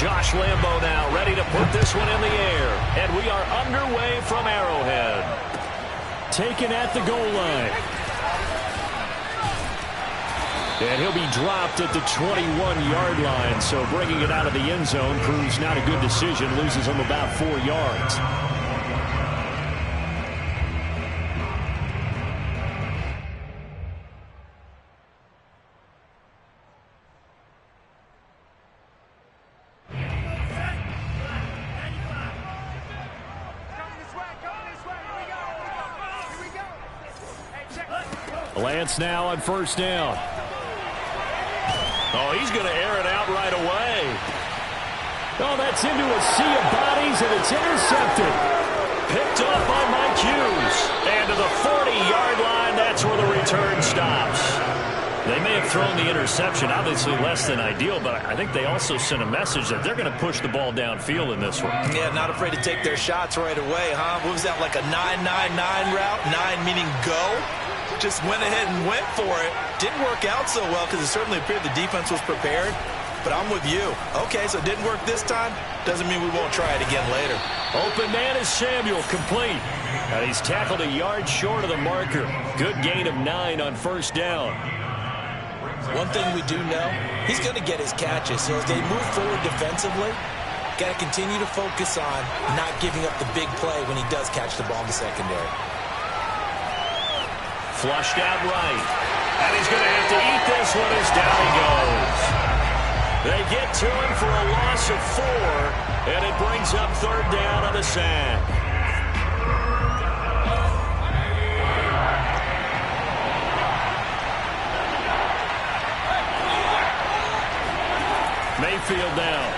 Josh Lambo now ready to put this one in the air. And we are underway from Arrowhead. Taken at the goal line. And he'll be dropped at the 21-yard line. So bringing it out of the end zone proves not a good decision. Loses him about 4 yards. Lance now on first down. Oh, he's going to air it out right away. Oh, that's into a sea of bodies, and it's intercepted. Picked off by Mike Hughes. And to the 40-yard line, that's where the return stops. They may have thrown the interception, obviously less than ideal, but I think they also sent a message that they're going to push the ball downfield in this one. Yeah, not afraid to take their shots right away, huh? What was that, like a 9-9-9 route? 9 meaning go? Just went ahead and went for it. Didn't work out so well because it certainly appeared the defense was prepared. But I'm with you. Okay, so it didn't work this time. Doesn't mean we won't try it again later. Open man is Samuel, complete. And he's tackled a yard short of the marker. Good gain of 9 on first down. One thing we do know, he's going to get his catches. So as they move forward defensively, got to continue to focus on not giving up the big play when he does catch the ball in the secondary. Flushed out right. And he's going to have to eat this one as down he goes. They get to him for a loss of 4, and it brings up third down on the sack. Mayfield now.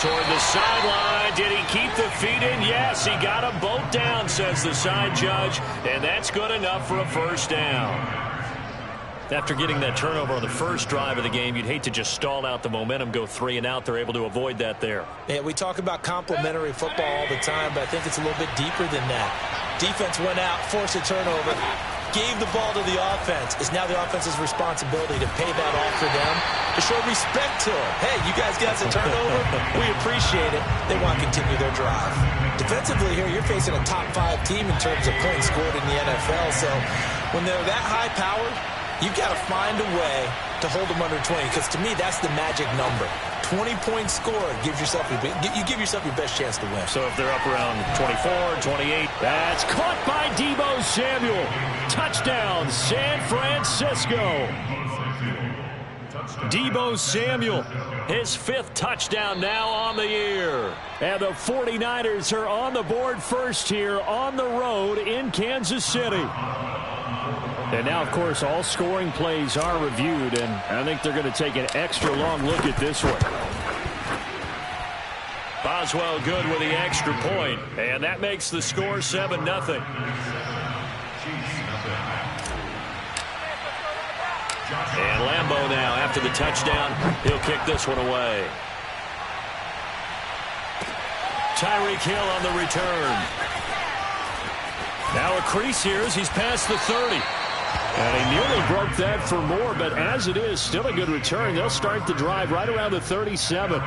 Toward the sideline. Did he keep the feet in? Yes, he got them both down, says the side judge. And that's good enough for a first down. After getting that turnover on the first drive of the game, you'd hate to just stall out the momentum, go 3 and out. They're able to avoid that there. Yeah, we talk about complementary football all the time, but I think it's a little bit deeper than that. Defense went out, forced a turnover, gave the ball to the offense. It's now the offense's responsibility to pay that off for them, to show respect to them. Hey, you guys got a turnover? We appreciate it. They want to continue their drive. Defensively here, you're facing a top 5 team in terms of points scored in the NFL, so when they're that high-powered, you've got to find a way to hold them under 20, because to me, that's the magic number. 20 points scored gives yourself you give yourself your best chance to win. So if they're up around 24, 28, that's caught by Deebo Samuel. Touchdown, San Francisco. Deebo Samuel, his 5th touchdown now on the year. And the 49ers are on the board first here on the road in Kansas City. And now, of course, all scoring plays are reviewed, and I think they're going to take an extra long look at this one. Boswell good with the extra point, and that makes the score 7-0. And Lambo now, after the touchdown, he'll kick this one away. Tyreek Hill on the return. Now a crease here as he's past the 30. And he nearly broke that for more, but as it is, still a good return. They'll start the drive right around the 37.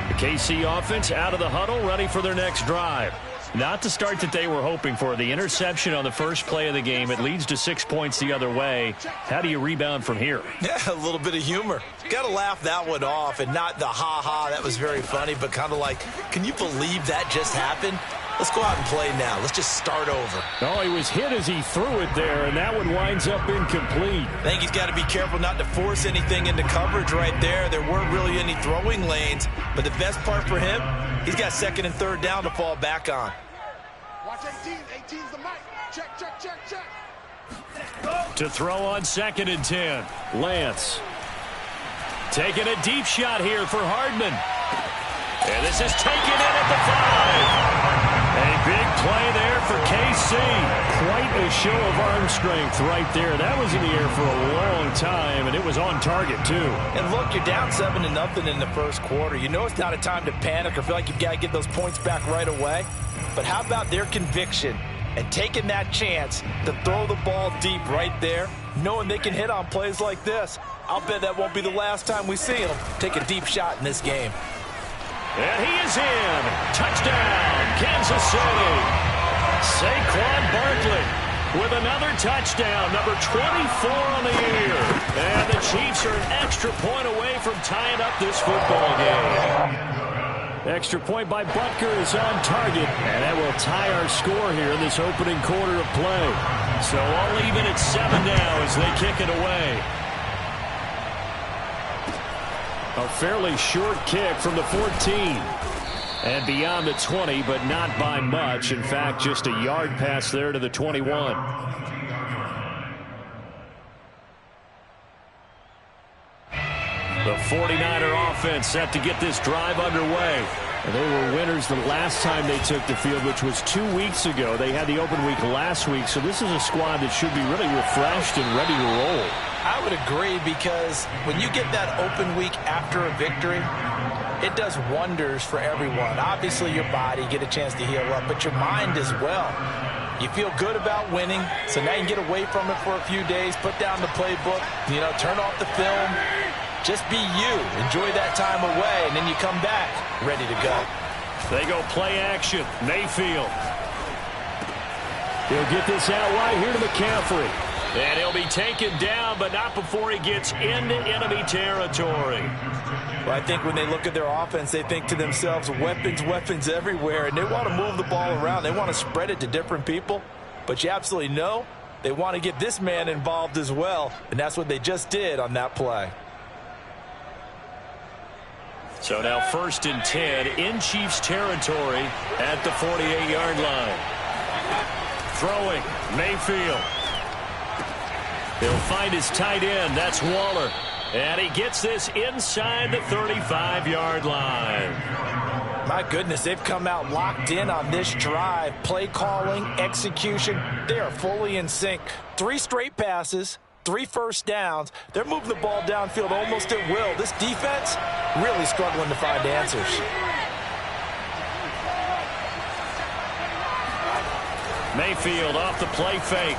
The KC offense out of the huddle, ready for their next drive. Not the start that they were hoping for. The interception on the first play of the game. It leads to 6 points the other way. How do you rebound from here? Yeah, a little bit of humor. Got to laugh that one off, and not the ha-ha, that was very funny, but kind of like, can you believe that just happened? Let's go out and play now. Let's just start over. Oh, he was hit as he threw it there, and that one winds up incomplete. I think he's got to be careful not to force anything into coverage right there. There weren't really any throwing lanes, but the best part for him, he's got 2nd and 3rd down to fall back on. Watch 18. 18's the mic. Check. To throw on 2nd and 10. Lance. Taking a deep shot here for Hardman. And this is taken in at the 5. A big play there for KC. Quite a show of arm strength right there. That was in the air for a long time, and it was on target, too. And look, you're down 7-0 in the first quarter. You know it's not a time to panic or feel like you've got to get those points back right away. But how about their conviction and taking that chance to throw the ball deep right there, knowing they can hit on plays like this. I'll bet that won't be the last time we see him take a deep shot in this game. And he is in. Touchdown, Kansas City. Saquon Barkley with another touchdown, number 24 on the year. And the Chiefs are an extra point away from tying up this football game. Extra point by Butker is on target, and that will tie our score here in this opening quarter of play. So all even at 7 now as they kick it away. A fairly short kick from the 14. And beyond the 20, but not by much. In fact, just a yard pass there to the 21. The 49er offense set to get this drive underway. They were winners the last time they took the field, which was 2 weeks ago. They had the open week last week, so this is a squad that should be really refreshed and ready to roll. I would agree, because when you get that open week after a victory, it does wonders for everyone. Obviously, your body, get a chance to heal up, but your mind as well. You feel good about winning, so now you can get away from it for a few days, put down the playbook, turn off the film. Just be you. Enjoy that time away, and then you come back ready to go. They go play action. Mayfield. He'll get this out wide here to McCaffrey. And he'll be taken down, but not before he gets into enemy territory. Well, I think when they look at their offense, they think to themselves, weapons everywhere, and they want to move the ball around. They want to spread it to different people, but you absolutely know they want to get this man involved as well, and that's what they just did on that play. So now 1st and 10 in Chiefs territory at the 48-yard line. Throwing, Mayfield. He'll find his tight end. That's Waller. And he gets this inside the 35-yard line. My goodness, they've come out locked in on this drive. Play calling, execution, they are fully in sync. 3 straight passes, 3 first downs. They're moving the ball downfield almost at will. This defense really struggling to find answers. Mayfield off the play fake.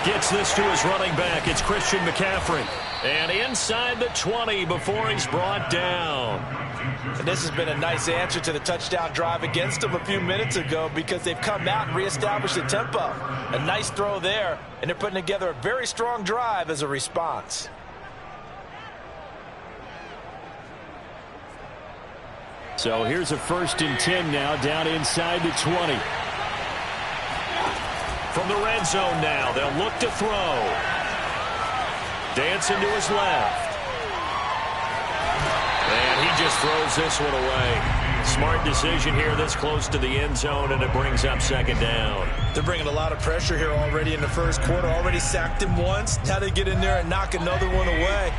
Gets this to his running back. It's Christian McCaffrey. And inside the 20 before he's brought down. And this has been a nice answer to the touchdown drive against them a few minutes ago, because they've come out and reestablished the tempo. A nice throw there, and they're putting together a very strong drive as a response. So here's a 1st and 10 now, down inside the 20. From the red zone now, they'll look to throw. Dancing to his left. And he just throws this one away. Smart decision here this close to the end zone, and it brings up 2nd down. They're bringing a lot of pressure here already in the first quarter. Already sacked him once. Now they get in there and knock another one away.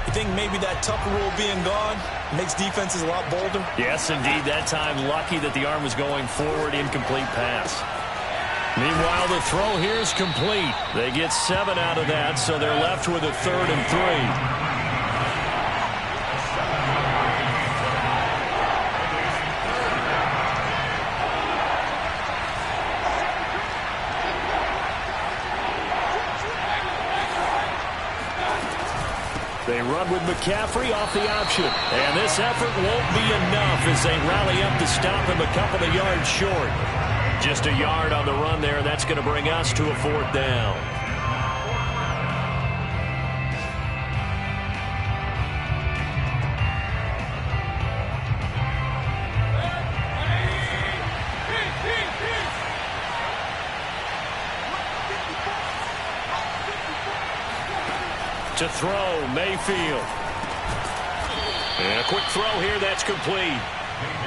You think maybe that Tucker rule being gone makes defenses a lot bolder? Yes, indeed. That time, lucky that the arm was going forward. Incomplete pass. Meanwhile, the throw here is complete. They get 7 out of that, so they're left with a 3rd and 3. They run with McCaffrey off the option. And this effort won't be enough as they rally up to stop him a couple of yards short. Just a yard on the run there. That's going to bring us to a 4th down. To throw, Mayfield. And a quick throw here, that's complete.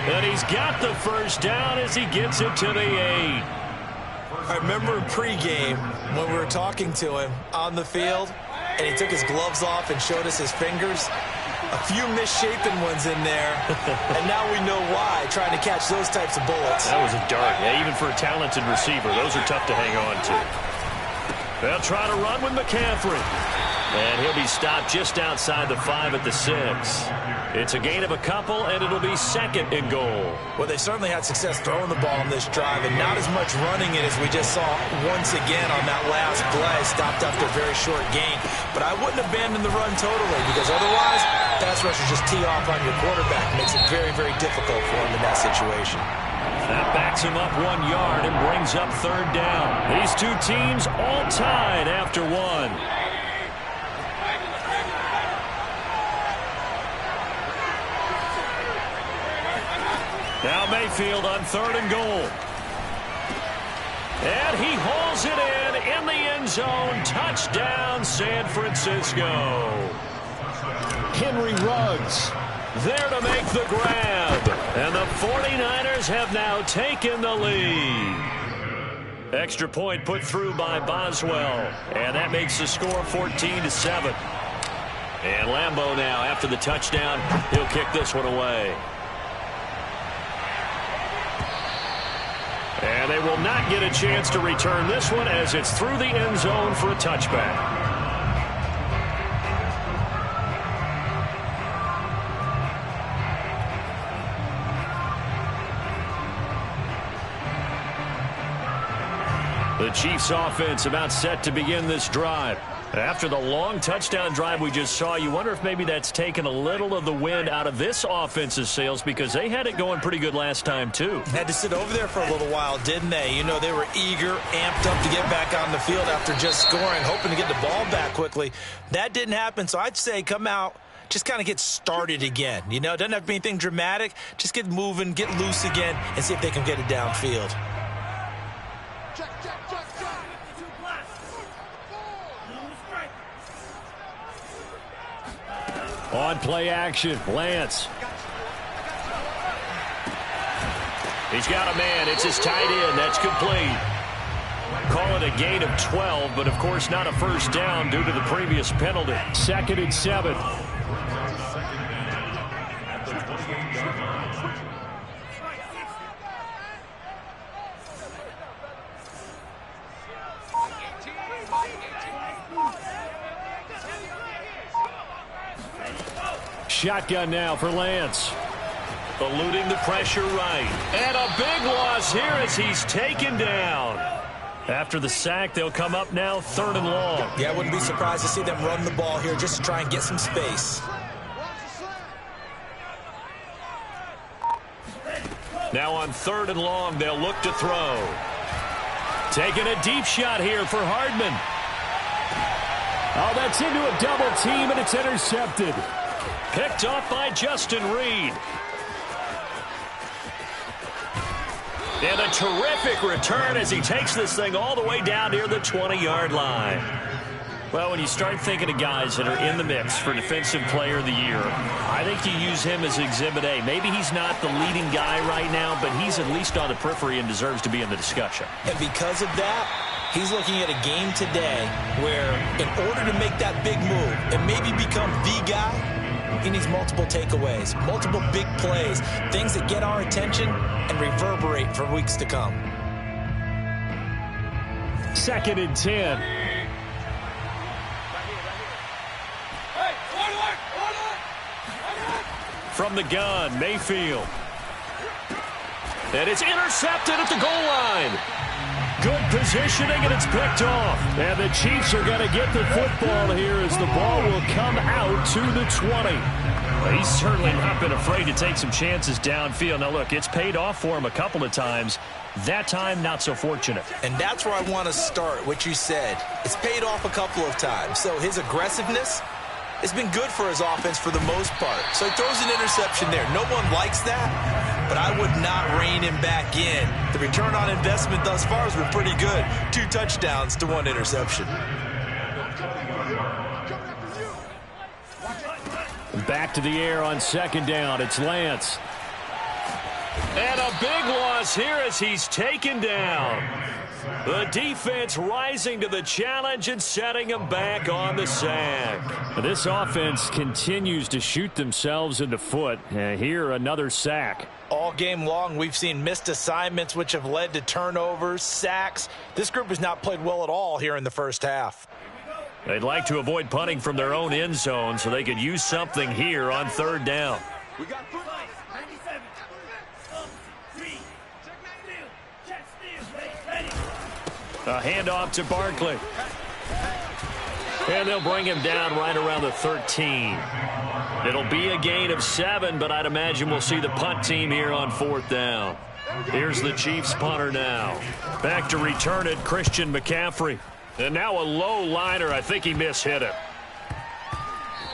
And he's got the 1st down as he gets it to the 8. I remember in pregame when we were talking to him on the field, and he took his gloves off and showed us his fingers. A few misshapen ones in there, and now we know why, trying to catch those types of bullets. That was a dart. Yeah, even for a talented receiver, those are tough to hang on to. They'll try to run with McCaffrey. And he'll be stopped just outside the 5 at the 6. It's a gain of a couple, and it'll be 2nd and goal. Well, they certainly had success throwing the ball on this drive, and not as much running it as we just saw once again on that last play. Stopped after a very short gain. But I wouldn't abandon the run totally, because otherwise, pass rushers just tee off on your quarterback. Makes it very, very difficult for him in that situation. That backs him up 1 yard and brings up 3rd down. These two teams all tied after 1. Now Mayfield on 3rd and goal. And he hauls it in the end zone. Touchdown, San Francisco. Henry Ruggs there to make the grab. And the 49ers have now taken the lead. Extra point put through by Boswell. And that makes the score 14-7. And Lambeau now, after the touchdown, he'll kick this one away. And they will not get a chance to return this one as it's through the end zone for a touchback. The Chiefs offense about set to begin this drive. After the long touchdown drive we just saw, you wonder if maybe that's taken a little of the wind out of this offense's sails, because they had it going pretty good last time too. Had to sit over there for a little while, didn't they? You know, they were eager, amped up to get back on the field after just scoring, hoping to get the ball back quickly. That didn't happen, so I'd say come out, just kind of get started again. You know, it doesn't have to be anything dramatic. Just get moving, get loose again, and see if they can get it downfield. On play action, Lance. He's got a man. It's his tight end. That's complete. Call it a gain of 12, but of course not a first down due to the previous penalty. 2nd and 7. Shotgun now for Lance. Eluding the pressure right. And a big loss here as he's taken down. After the sack, they'll come up now 3rd and long. Yeah, I wouldn't be surprised to see them run the ball here just to try and get some space. Now on 3rd and long, they'll look to throw. Taking a deep shot here for Hardman. Oh, that's into a double team, and it's intercepted. Picked off by Justin Reed. And a terrific return as he takes this thing all the way down near the 20-yard line. Well, when you start thinking of guys that are in the mix for Defensive Player of the Year, I think you use him as Exhibit A. Maybe he's not the leading guy right now, but he's at least on the periphery and deserves to be in the discussion. And because of that, he's looking at a game today where in order to make that big move and maybe become the guy, he needs multiple takeaways, multiple big plays, things that get our attention and reverberate for weeks to come. 2nd and 10. From the gun, Mayfield. And it's intercepted at the goal line. Good positioning, and it's picked off. And the Chiefs are going to get the football here as the ball will come out to the 20. Well, he's certainly not been afraid to take some chances downfield. Now, look, it's paid off for him a couple of times. That time, not so fortunate. And that's where I want to start, what you said. It's paid off a couple of times. So his aggressiveness has been good for his offense for the most part. So he throws an interception there. No one likes that, but I would not rein him back in. The return on investment thus far has been pretty good. 2 touchdowns to 1 interception. Back to the air on 2nd down. It's Lance. And a big loss here as he's taken down. The defense rising to the challenge and setting him back on the sack. This offense continues to shoot themselves in the foot. Here, another sack. All game long, we've seen missed assignments, which have led to turnovers, sacks. This group has not played well at all here in the first half. They'd like to avoid punting from their own end zone so they could use something here on third down. We got A handoff to Barkley. And they'll bring him down right around the 13. It'll be a gain of 7, but I'd imagine we'll see the punt team here on fourth down. Here's the Chiefs punter now. Back to return it, Christian McCaffrey. And now a low liner. I think he mishit it.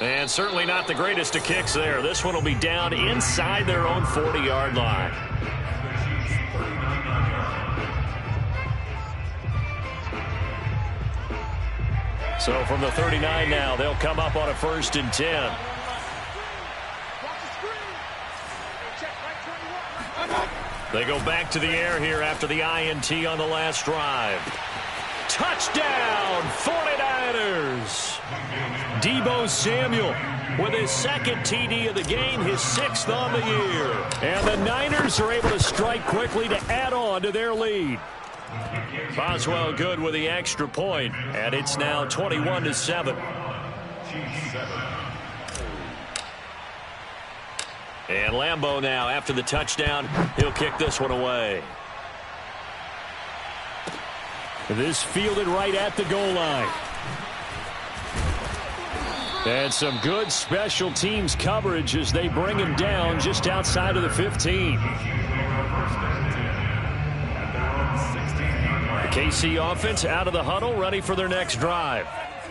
And certainly not the greatest of kicks there. This one will be down inside their own 40-yard line. So from the 39 now, they'll come up on a 1st and 10. They go back to the air here after the INT on the last drive. Touchdown, 49ers! Deebo Samuel with his 2nd TD of the game, his 6th on the year. And the Niners are able to strike quickly to add on to their lead. Boswell good with the extra point, and it's now 21-7. And Lambeau now, after the touchdown, he'll kick this one away. This fielded right at the goal line. And some good special teams coverage as they bring him down just outside of the 15. KC offense out of the huddle, ready for their next drive.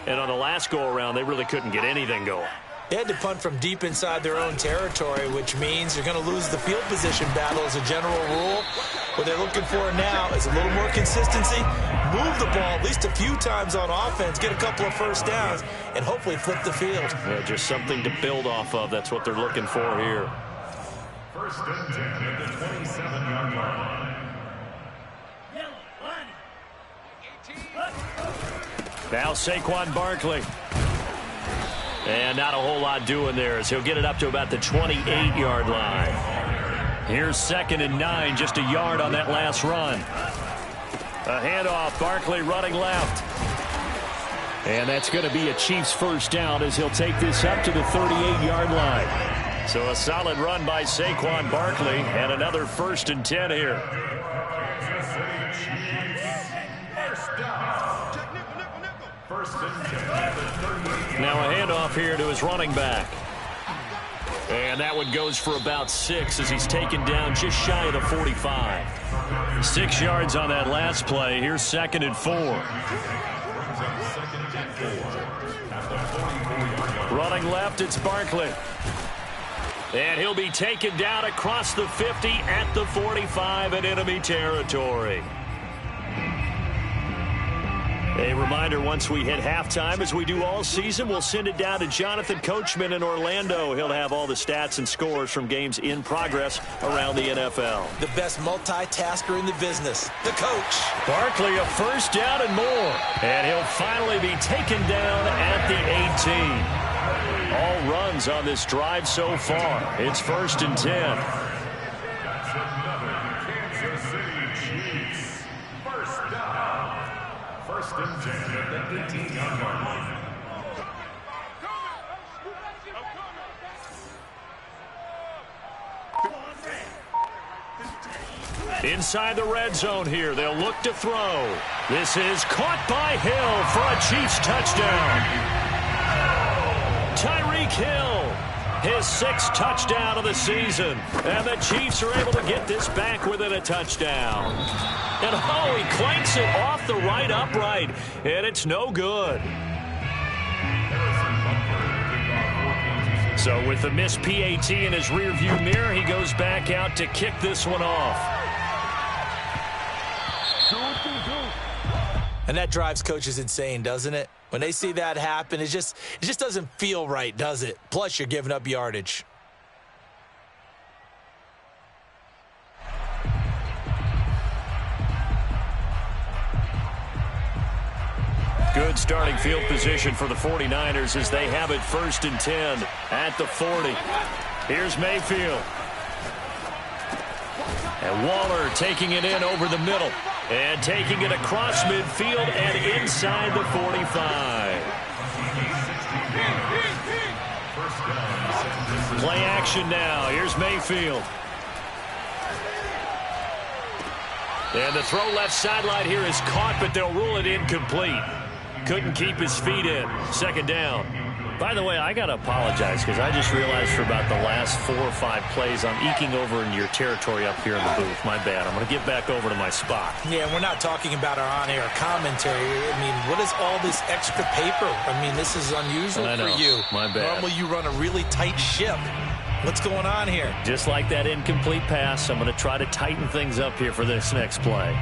And on the last go-around, they really couldn't get anything going. They had to punt from deep inside their own territory, which means they're going to lose the field position battle as a general rule. What they're looking for now is a little more consistency, move the ball at least a few times on offense, get a couple of first downs, and hopefully flip the field. Yeah, just something to build off of. That's what they're looking for here. 1st and 10 at the 27-yard line. Now Saquon Barkley. And not a whole lot doing there as he'll get it up to about the 28-yard line. Here's 2nd and 9, just a yard on that last run. A handoff, Barkley running left. And that's going to be a Chiefs first down as he'll take this up to the 38-yard line. So a solid run by Saquon Barkley and another 1st and 10 here. Now a handoff here to his running back. And that one goes for about 6 as he's taken down just shy of the 45. 6 yards on that last play. Here's 2nd and 4. Running left, it's Barkley. And he'll be taken down across the 50 at the 45 in enemy territory. A reminder, once we hit halftime, as we do all season, we'll send it down to Jonathan Coachman in Orlando. He'll have all the stats and scores from games in progress around the NFL. The best multitasker in the business, the coach. Barkley, a first down and more. And he'll finally be taken down at the 18. All runs on this drive so far. It's 1st and 10. Inside the red zone here, they'll look to throw. This is caught by Hill for a Chiefs touchdown. Tyreek Hill, his 6th touchdown of the season. And the Chiefs are able to get this back within a touchdown. And oh, he clanks it off the right upright, and it's no good. So with the missed PAT in his rearview mirror, he goes back out to kick this one off. And that drives coaches insane, doesn't it? When they see that happen, it just doesn't feel right, does it? Plus, you're giving up yardage. Good starting field position for the 49ers as they have it 1st and 10 at the 40. Here's Mayfield. And Waller taking it in over the middle. And taking it across midfield and inside the 45. Play action now. Here's Mayfield. And the throw left sideline here is caught, but they'll rule it incomplete. Couldn't keep his feet in. Second down. By the way, I got to apologize because I just realized for about the last 4 or 5 plays, I'm eking over into your territory up here in the booth. My bad. I'm going to get back over to my spot. Yeah, we're not talking about our on-air commentary. I mean, what is all this extra paper? I mean, this is unusual for you. My bad. Normally you run a really tight ship. What's going on here? Just like that incomplete pass, I'm going to try to tighten things up here for this next play.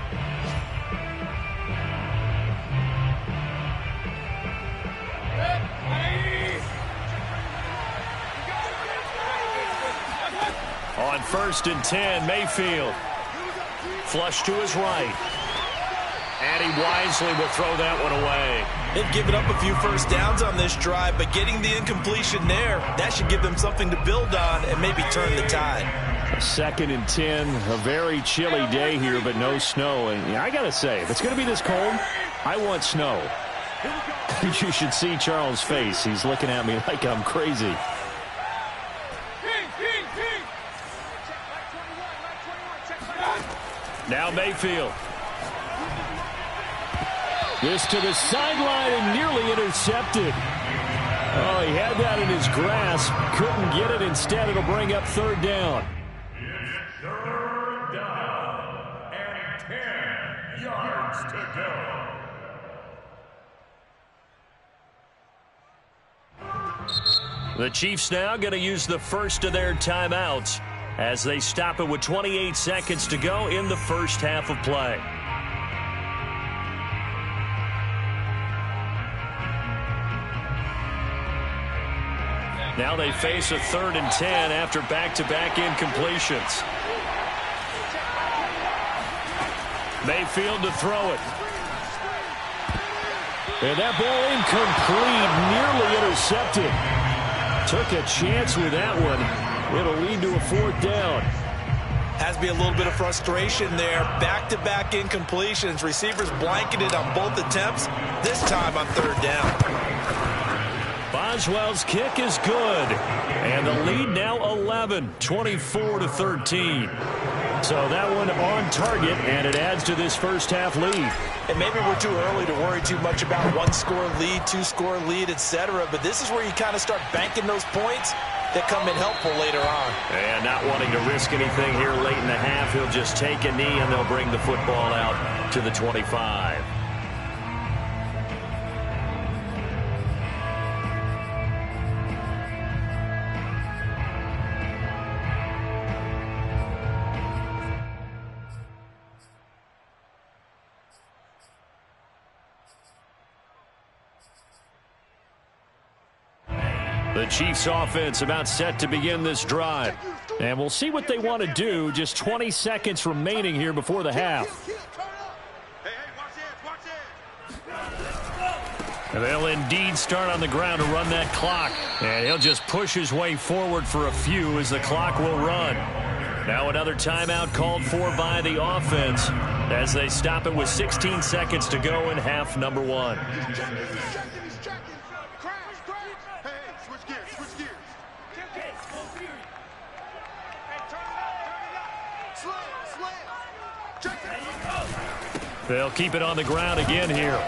On 1st and 10, Mayfield. Flush to his right. And he wisely will throw that one away. They've given up a few first downs on this drive, but getting the incompletion there, that should give them something to build on and maybe turn the tide. 2nd and 10, a very chilly day here, but no snow. And I got to say, if it's going to be this cold, I want snow. You should see Charles' face. He's looking at me like I'm crazy. Now Mayfield. This to the sideline and nearly intercepted. Oh, he had that in his grasp. Couldn't get it. Instead, it'll bring up 3rd down. It's 3rd down and 10 yards to go. The Chiefs now going to use the first of their timeouts as they stop it with 28 seconds to go in the first half of play. Now they face a 3rd and 10 after back-to-back incompletions. Mayfield to throw it. And that ball incomplete, nearly intercepted. Took a chance with that one. It'll lead to a 4th down. Has to be a little bit of frustration there. Back-to-back incompletions. Receivers blanketed on both attempts, this time on 3rd down. Boswell's kick is good. And the lead now 11, 24-13. So that one on target, and it adds to this first half lead. And maybe we're too early to worry too much about 1-score lead, 2-score lead, etc. But this is where you kind of start banking those points that come in helpful later on. And not wanting to risk anything here late in the half, he'll just take a knee and they'll bring the football out to the 25. The Chiefs offense about set to begin this drive. And we'll see what they want to do. Just 20 seconds remaining here before the half. And they'll indeed start on the ground to run that clock. And he'll just push his way forward for a few as the clock will run. Now another timeout called for by the offense as they stop it with 16 seconds to go in half number 1. They'll keep it on the ground again here.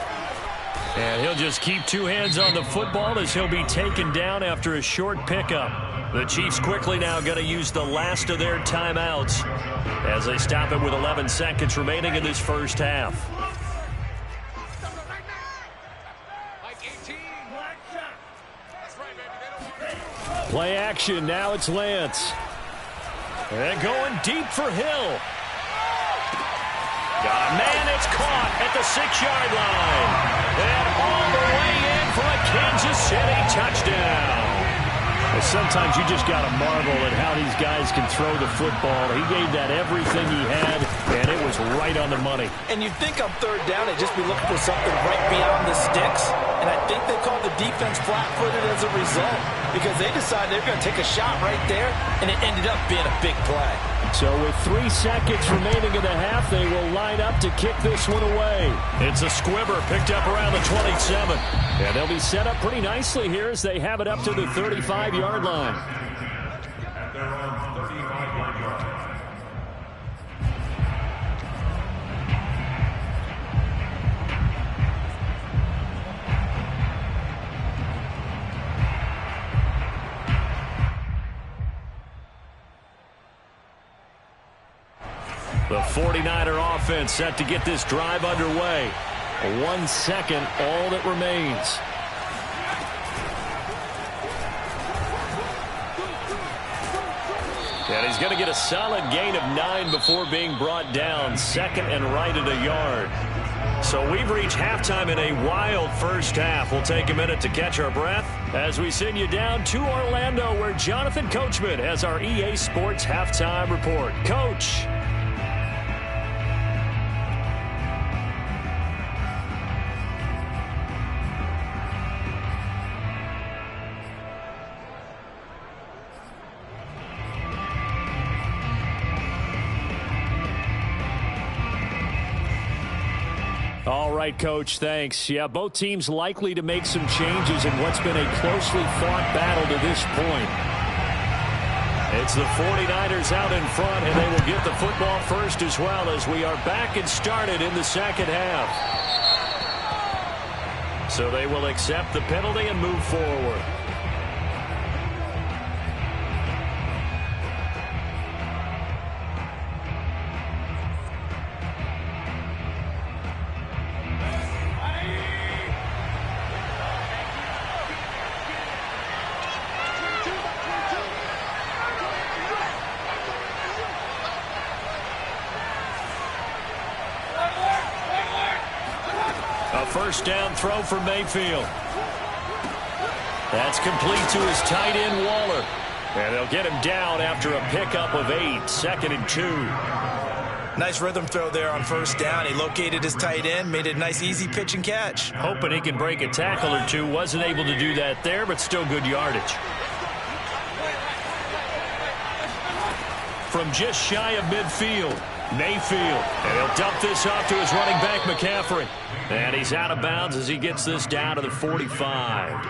And he'll just keep 2 hands on the football as he'll be taken down after a short pickup. The Chiefs quickly now going to use the last of their timeouts as they stop it with 11 seconds remaining in this first half. Play action. Now it's Lance. And going deep for Hill. Got a man, it's caught at the 6-yard line. And all the way in for a Kansas City touchdown. And sometimes you just got to marvel at how these guys can throw the football. He gave that everything he had, and it was right on the money. And you'd think on 3rd down they'd just be looking for something right beyond the sticks. And I think they called the defense flat-footed as a result. because they decided they're going to take a shot right there, and it ended up being a big play. So with 3 seconds remaining in the half, they will line up to kick this one away. It's a squibber picked up around the 27. And they'll be set up pretty nicely here as they have it up to the 35-yard line. At their own 35-yard line. The 49er offense set to get this drive underway. 1 second, all that remains. And he's going to get a solid gain of 9 before being brought down. Second and right at a yard. So we've reached halftime in a wild first half. We'll take a minute to catch our breath as we send you down to Orlando, where Jonathan Coachman has our EA Sports Halftime Report. Coach. All right, Coach, thanks. Yeah, both teams likely to make some changes in what's been a closely fought battle to this point. It's the 49ers out in front, and they will get the football first as well as we are back and started in the second half. So they will accept the penalty and move forward. First down throw for Mayfield. That's complete to his tight end, Waller. And they'll get him down after a pickup of 8, 2nd and 2. Nice rhythm throw there on first down. He located his tight end, made it a nice easy pitch and catch. Hoping he can break a tackle or two. Wasn't able to do that there, but still good yardage. From just shy of midfield, Mayfield. And he'll dump this off to his running back, McCaffrey. And he's out of bounds as he gets this down to the 45.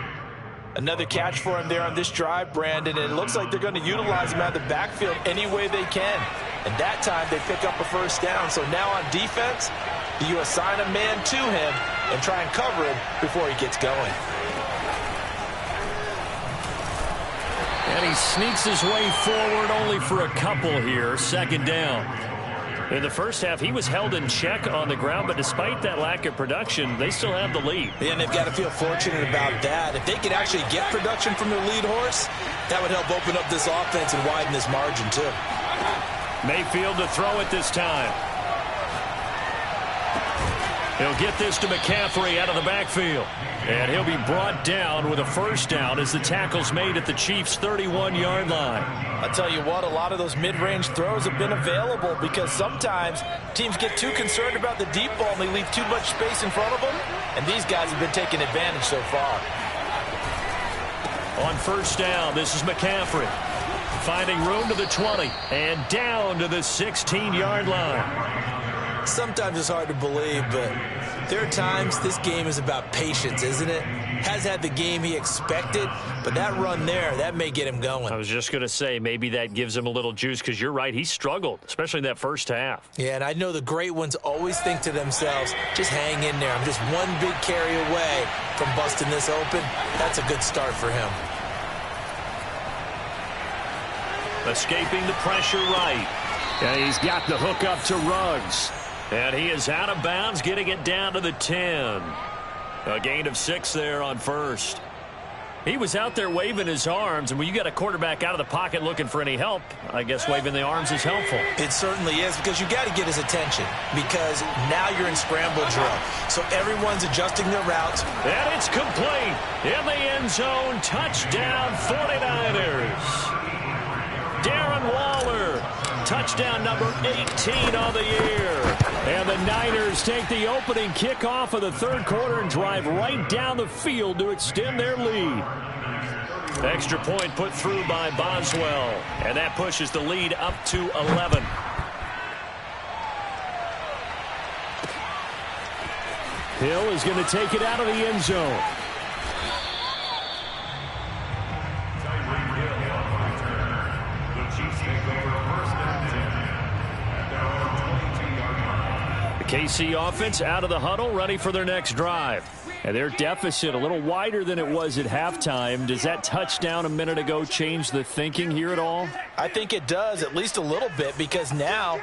Another catch for him there on this drive, Brandon. And it looks like they're going to utilize him out of the backfield any way they can. And that time they pick up a first down. So now on defense, you assign a man to him and try and cover him before he gets going. And he sneaks his way forward only for a couple here. Second down. In the first half, he was held in check on the ground, but despite that lack of production, they still have the lead. And they've got to feel fortunate about that. If they could actually get production from their lead horse, that would help open up this offense and widen this margin too. Mayfield to throw it this time. He'll get this to McCaffrey out of the backfield. And he'll be brought down with a first down as the tackle's made at the Chiefs' 31-yard line. I'll tell you what, a lot of those mid-range throws have been available because sometimes teams get too concerned about the deep ball and they leave too much space in front of them. And these guys have been taking advantage so far. On first down, this is McCaffrey. Finding room to the 20 and down to the 16-yard line. Sometimes it's hard to believe, but there are times this game is about patience, isn't it? Has had the game he expected, but that run there, that may get him going. I was just going to say, maybe that gives him a little juice because you're right, he struggled, especially in that first half. Yeah, and I know the great ones always think to themselves, just hang in there. I'm just one big carry away from busting this open. That's a good start for him. Escaping the pressure right. And he's got the hook up to Ruggs. And he is out of bounds, getting it down to the 10. A gain of 6 there on first. He was out there waving his arms, and when you got a quarterback out of the pocket looking for any help, I guess waving the arms is helpful. It certainly is, because you got to get his attention, because now you're in scramble drill. So everyone's adjusting their routes. And it's complete. In the end zone, touchdown 49ers. Darren Waller, touchdown number 18 on the year. And the Niners take the opening kickoff of the third quarter and drive right down the field to extend their lead. Extra point put through by Boswell. And that pushes the lead up to 11. Hill is going to take it out of the end zone. The KC offense out of the huddle, ready for their next drive. And their deficit a little wider than it was at halftime. Does that touchdown a minute ago change the thinking here at all? I think it does, at least a little bit, because now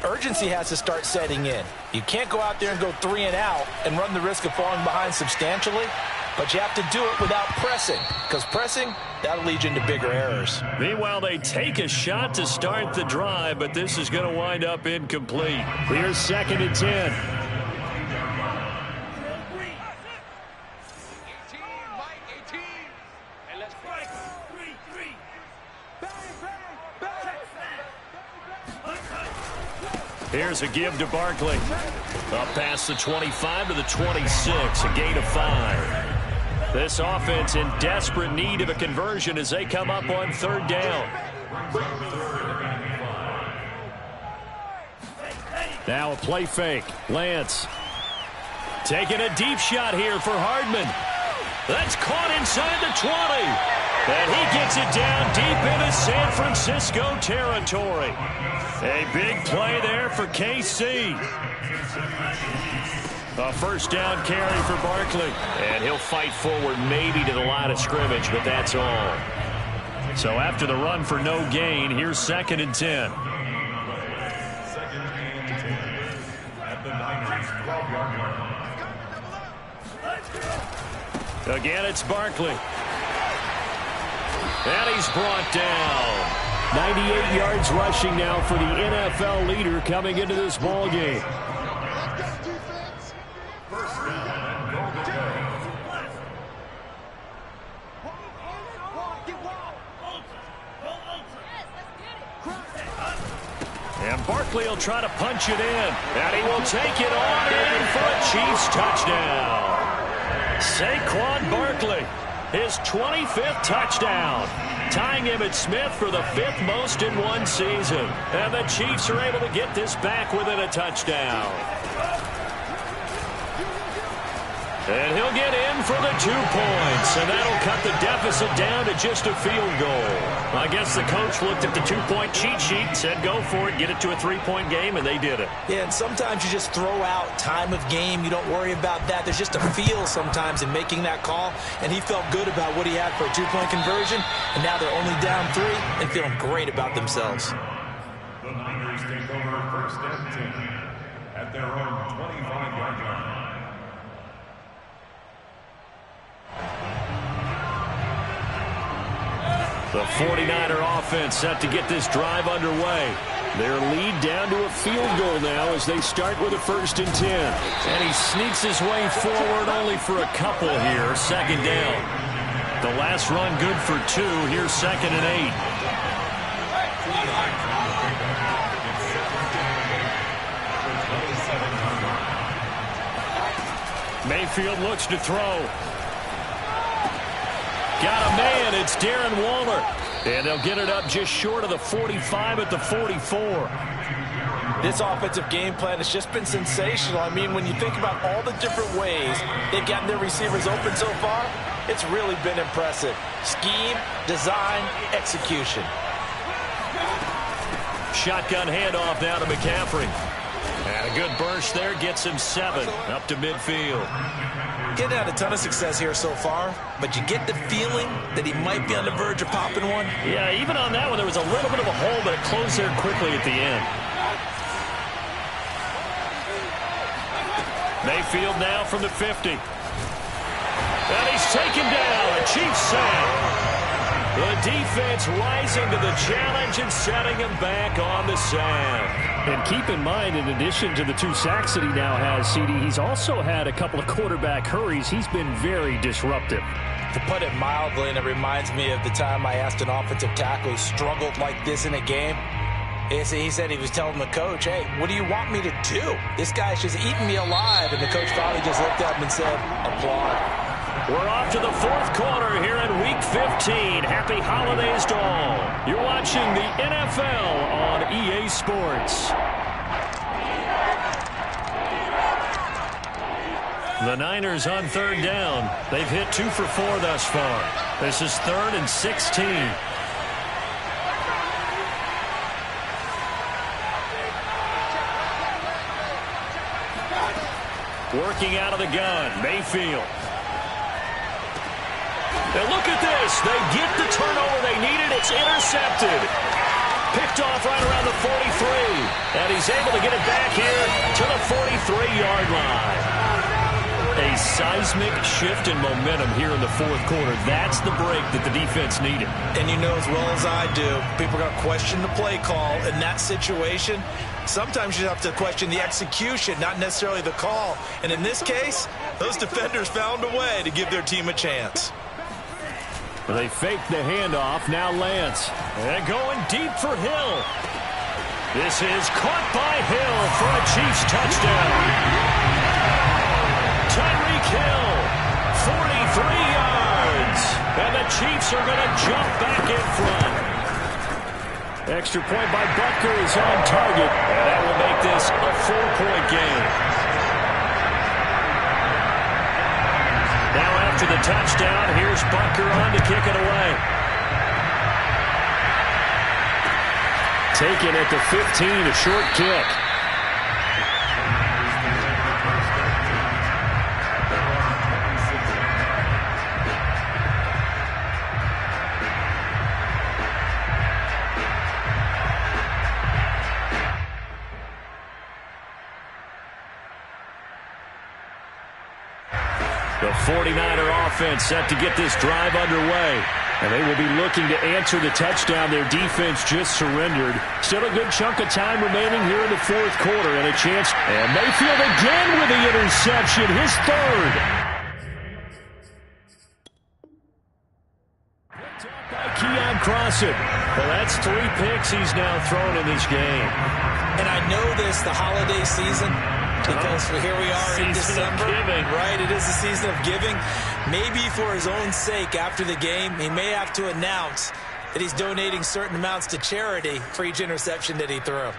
urgency has to start setting in. You can't go out there and go 3 and out and run the risk of falling behind substantially, but you have to do it without pressing, because pressing, that'll lead you into bigger errors. Meanwhile, they take a shot to start the drive, but this is going to wind up incomplete. Here's 2nd and 10. Here's a give to Barkley. Up past the 25 to the 26, a gain of 5. This offense in desperate need of a conversion as they come up on 3rd down. Now a play fake. Lance taking a deep shot here for Hardman. That's caught inside the 20. And he gets it down deep into San Francisco territory. A big play there for KC. A 1st down carry for Barkley. And he'll fight forward maybe to the line of scrimmage, but that's all. So after the run for no gain, here's 2nd and 10. Again, it's Barkley. And he's brought down. 98 yards rushing now for the NFL leader coming into this ball game. And Barkley will try to punch it in. And he will take it on in for a Chiefs touchdown. Saquon Barkley, his 25th touchdown, tying Emmitt Smith for the 5th most in one season. And the Chiefs are able to get this back within a touchdown. And he'll get in for the 2 points, and that'll cut the deficit down to just a field goal. I guess the coach looked at the 2-point cheat sheet, said go for it, get it to a 3-point game, and they did it. Yeah, and sometimes you just throw out time of game. You don't worry about that. There's just a feel sometimes in making that call, and he felt good about what he had for a 2-point conversion, and now they're only down 3 and feeling great about themselves. The Niners take over 1st and 10 at their own 25-yard line. The 49er offense set to get this drive underway. Their lead down to a field goal now as they start with a 1st and 10. And he sneaks his way forward only for a couple here. 2nd down. The last run good for 2. Here's 2nd and 8. Mayfield looks to throw. Got a man. It's Darren Waller. And they'll get it up just short of the 45 at the 44. This offensive game plan has just been sensational. I mean, when you think about all the different ways they've gotten their receivers open so far, it's really been impressive. Scheme, design, execution. Shotgun handoff now to McCaffrey. And a good burst there gets him 7 up to midfield. Getting had a ton of success here so far, but you get the feeling that he might be on the verge of popping one. Yeah, even on that one, there was a little bit of a hole, but it closed there quickly at the end. Mayfield now from the 50. And he's taken down. A Chiefs sack. The defense rising to the challenge and setting him back on the sack. And keep in mind, in addition to the 2 sacks that he now has, CD, he's also had a couple of quarterback hurries. He's been very disruptive. To put it mildly, and it reminds me of the time I asked an offensive tackle who struggled like this in a game. He said he was telling the coach, hey, what do you want me to do? This guy's just eating me alive. And the coach finally just looked at him and said, applaud. We're off to the fourth quarter here in Week 15. Happy holidays to all. You're watching the NFL on EA Sports. The Niners on third down. They've hit 2 for 4 thus far. This is 3rd and 16. Working out of the gun, Mayfield. And look at this. They get the turnover they needed. It's intercepted. Picked off right around the 43. And he's able to get it back here to the 43-yard line. A seismic shift in momentum here in the fourth quarter. That's the break that the defense needed. And you know as well as I do, people are going to question the play call in that situation. Sometimes you have to question the execution, not necessarily the call. And in this case, those defenders found a way to give their team a chance. They faked the handoff. Now Lance. And going deep for Hill. This is caught by Hill for a Chiefs touchdown. Tyreek Hill, 43 yards. And the Chiefs are going to jump back in front. Extra point by Butker is on target. And that will make this a 4-point game. Now after the touchdown, here's Butker on to kick it away. Taken at the 15, a short kick. The 49er offense set to get this drive underway. And they will be looking to answer the touchdown their defense just surrendered. Still a good chunk of time remaining here in the fourth quarter and a chance. And Mayfield again with the interception, his third. Picked up by Keon Crossen. Well, that's 3 picks he's now thrown in this game. And I know this, the holiday season, because here we are in December, right? It is the season of giving. Maybe for his own sake after the game, he may have to announce that he's donating certain amounts to charity for each interception that he threw.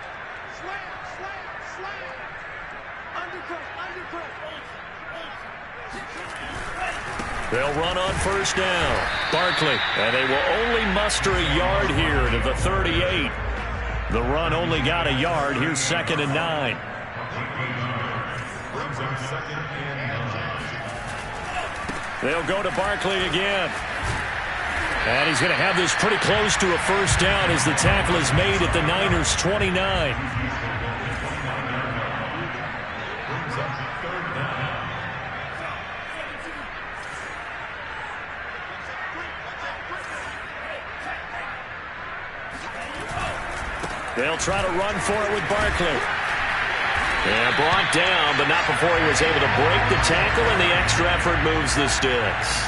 They'll run on first down. Barkley, and they will only muster a yard here to the 38. The run only got a yard. Here's 2nd and 9. They'll go to Barkley again. And he's going to have this pretty close to a first down as the tackle is made at the Niners' 29. They'll try to run for it with Barkley. And brought down, but not before he was able to break the tackle, and the extra effort moves the sticks.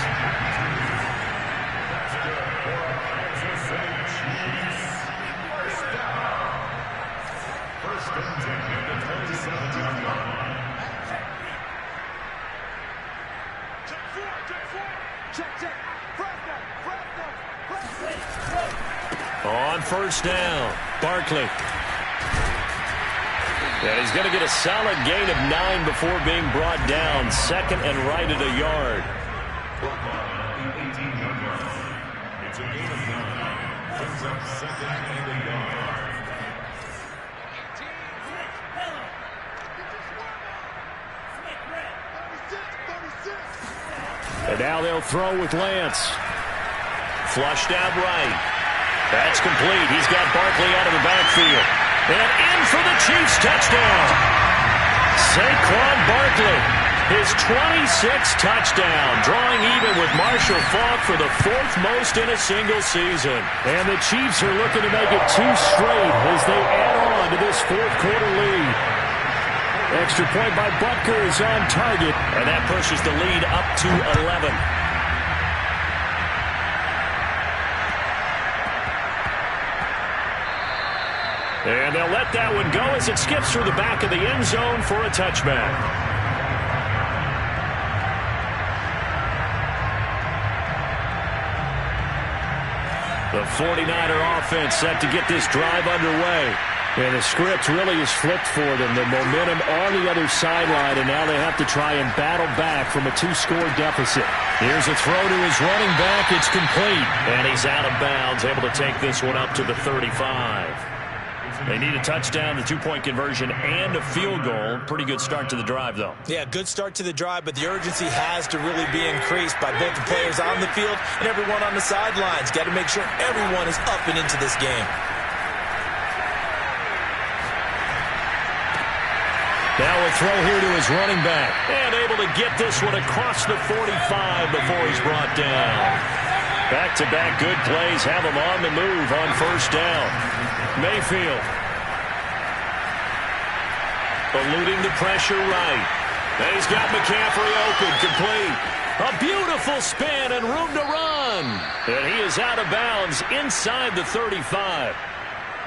On first down, Barkley. And he's going to get a solid gain of 9 before being brought down. 2nd and right at a yard. It's a gain of 9. Brings up 2nd and a yard. And now they'll throw with Lance. Flushed out right. That's complete. He's got Barkley out of the backfield. And in for the Chiefs touchdown. Saquon Barkley, his 26th touchdown, drawing even with Marshall Faulk for the 4th most in a single season. And the Chiefs are looking to make it 2 straight as they add on to this fourth quarter lead. Extra point by Butker is on target, and that pushes the lead up to 11. And they'll let that one go as it skips through the back of the end zone for a touchback. The 49er offense set to get this drive underway. And the script really is flipped for them. The momentum on the other sideline, and now they have to try and battle back from a 2-score deficit. Here's a throw to his running back. It's complete. And he's out of bounds, able to take this one up to the 35. They need a touchdown, the 2-point conversion, and a field goal. Pretty good start to the drive, though. Yeah, good start to the drive, but the urgency has to really be increased by both the players on the field and everyone on the sidelines. Got to make sure everyone is up and into this game. Now a throw here to his running back. And able to get this one across the 45 before he's brought down. Back-to-back good plays have him on the move on first down. Mayfield. Eluding the pressure right. And he's got McCaffrey open, complete. A beautiful spin and room to run. And he is out of bounds inside the 35.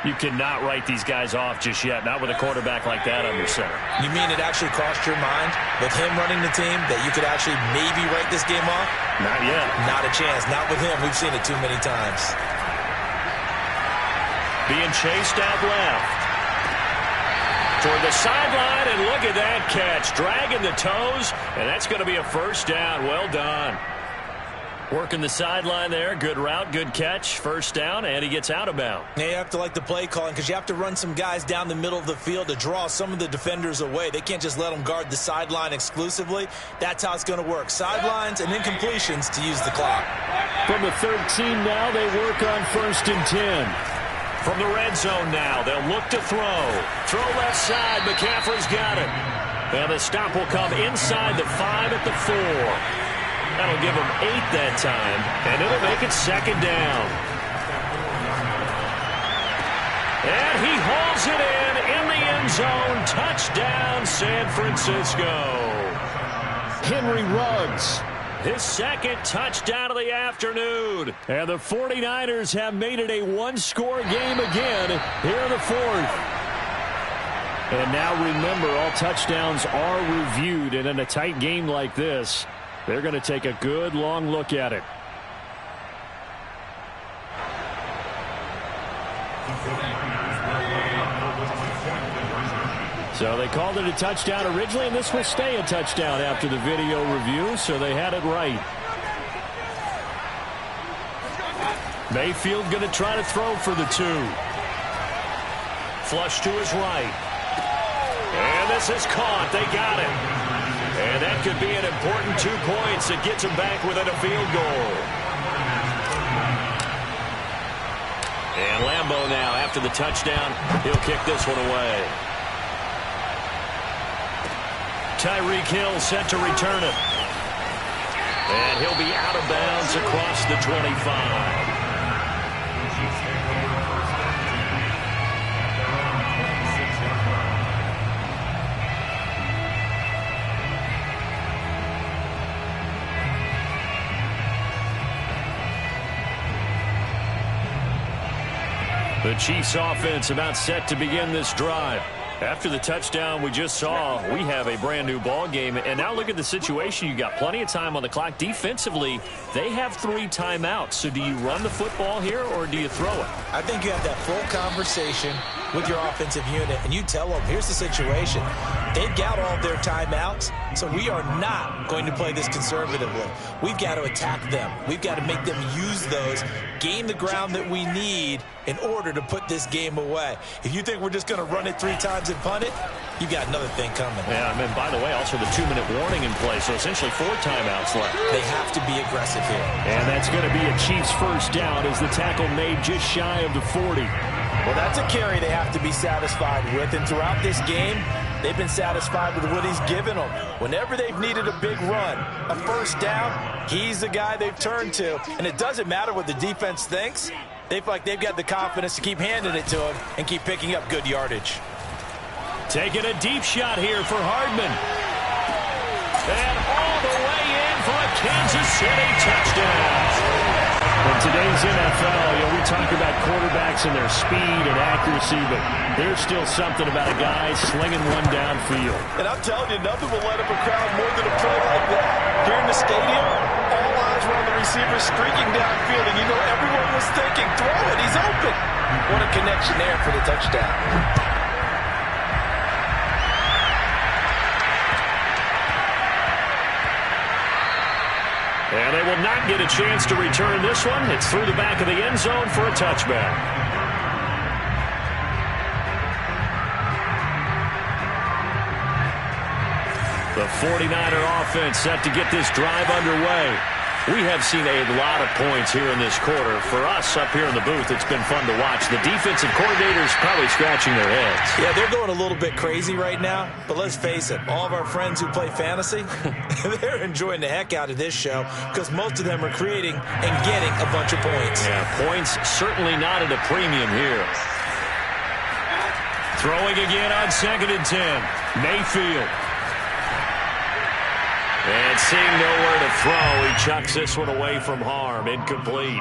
You cannot write these guys off just yet, not with a quarterback like that under center. You mean it actually crossed your mind with him running the team that you could actually maybe write this game off? Not yet. Not a chance. Not with him. We've seen it too many times. Being chased out left. Toward the sideline, and look at that catch. Dragging the toes, and that's going to be a first down. Well done. Working the sideline there. Good route, good catch. First down, and he gets out of bounds. Now you have to like the play calling because you have to run some guys down the middle of the field to draw some of the defenders away. They can't just let them guard the sideline exclusively. That's how it's going to work. Sidelines and incompletions to use the clock. From the 13 now, they work on 1st and 10. From the red zone now, they'll look to throw. Throw left side, McCaffrey's got it. And the stop will come inside the 5 at the 4. That'll give him 8 that time, and it'll make it 2nd down. And he hauls it in the end zone. Touchdown, San Francisco. Henry Ruggs, his 2nd touchdown of the afternoon. And the 49ers have made it a 1-score game again here in the 4th. And now remember, all touchdowns are reviewed, and in a tight game like this, they're going to take a good long look at it. So they called it a touchdown originally, and this will stay a touchdown after the video review, so they had it right. Mayfield going to try to throw for the 2. Flush to his right. And this is caught. They got it. And that could be an important 2 points that gets him back within a field goal. And Lambeau now, after the touchdown, he'll kick this one away. Tyreek Hill set to return it. And he'll be out of bounds across the 25. The Chiefs offense about set to begin this drive. After the touchdown we just saw, we have a brand new ball game. And now look at the situation. You got plenty of time on the clock. Defensively, they have 3 timeouts. So do you run the football here or do you throw it? I think you have that full conversation with your offensive unit, and you tell them, here's the situation. They've got all their timeouts, so we are not going to play this conservatively. We've got to attack them. We've got to make them use those, gain the ground that we need in order to put this game away. If you think we're just going to run it 3 times and punt it, you've got another thing coming. Yeah, I mean, by the way, also the 2-minute warning in play, so essentially 4 timeouts left. They have to be aggressive here. And that's going to be a Chiefs first down as the tackle made just shy of the 40. Well, that's a carry they have to be satisfied with, and throughout this game, they've been satisfied with what he's given them. Whenever they've needed a big run, a first down, he's the guy they've turned to. And it doesn't matter what the defense thinks. They feel like they've got the confidence to keep handing it to him and keep picking up good yardage. Taking a deep shot here for Hardman. And all the way in for a Kansas City touchdown. In today's NFL, we talk about quarterbacks and their speed and accuracy, but there's still something about a guy slinging one downfield. And I'm telling you, nothing will let up a crowd more than a play like that. Here in the stadium, all eyes were on the receiver streaking downfield, and you know everyone was thinking, throw it, he's open. What a connection there for the touchdown. And they will not get a chance to return this one. It's through the back of the end zone for a touchback. The 49er offense set to get this drive underway. We have seen a lot of points here in this quarter. For us up here in the booth, it's been fun to watch. The defensive coordinators probably scratching their heads. Yeah, they're going a little bit crazy right now. But let's face it, all of our friends who play fantasy, they're enjoying the heck out of this show because most of them are creating and getting a bunch of points. Yeah, points certainly not at a premium here. Throwing again on 2nd and 10. Mayfield. And seeing nowhere to throw, he chucks this one away from harm. Incomplete.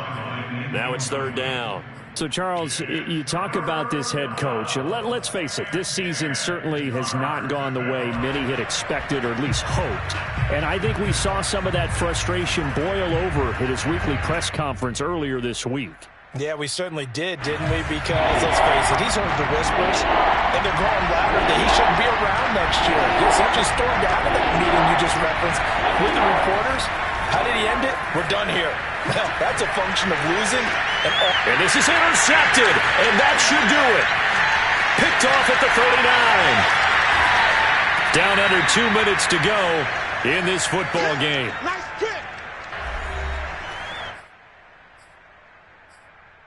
Now it's 3rd down. So, Charles, you talk about this head coach, and let's face it, this season certainly has not gone the way many had expected or at least hoped. And I think we saw some of that frustration boil over at his weekly press conference earlier this week. Yeah, we certainly did, didn't we? Because, let's face it, he's heard the whispers, and they're growing louder that he shouldn't be around next year. He essentially stormed out of that meeting you just referenced with the reporters. How did he end it? We're done here. Well, that's a function of losing. And this is intercepted, and that should do it. Picked off at the 39. Down under 2 minutes to go in this football game.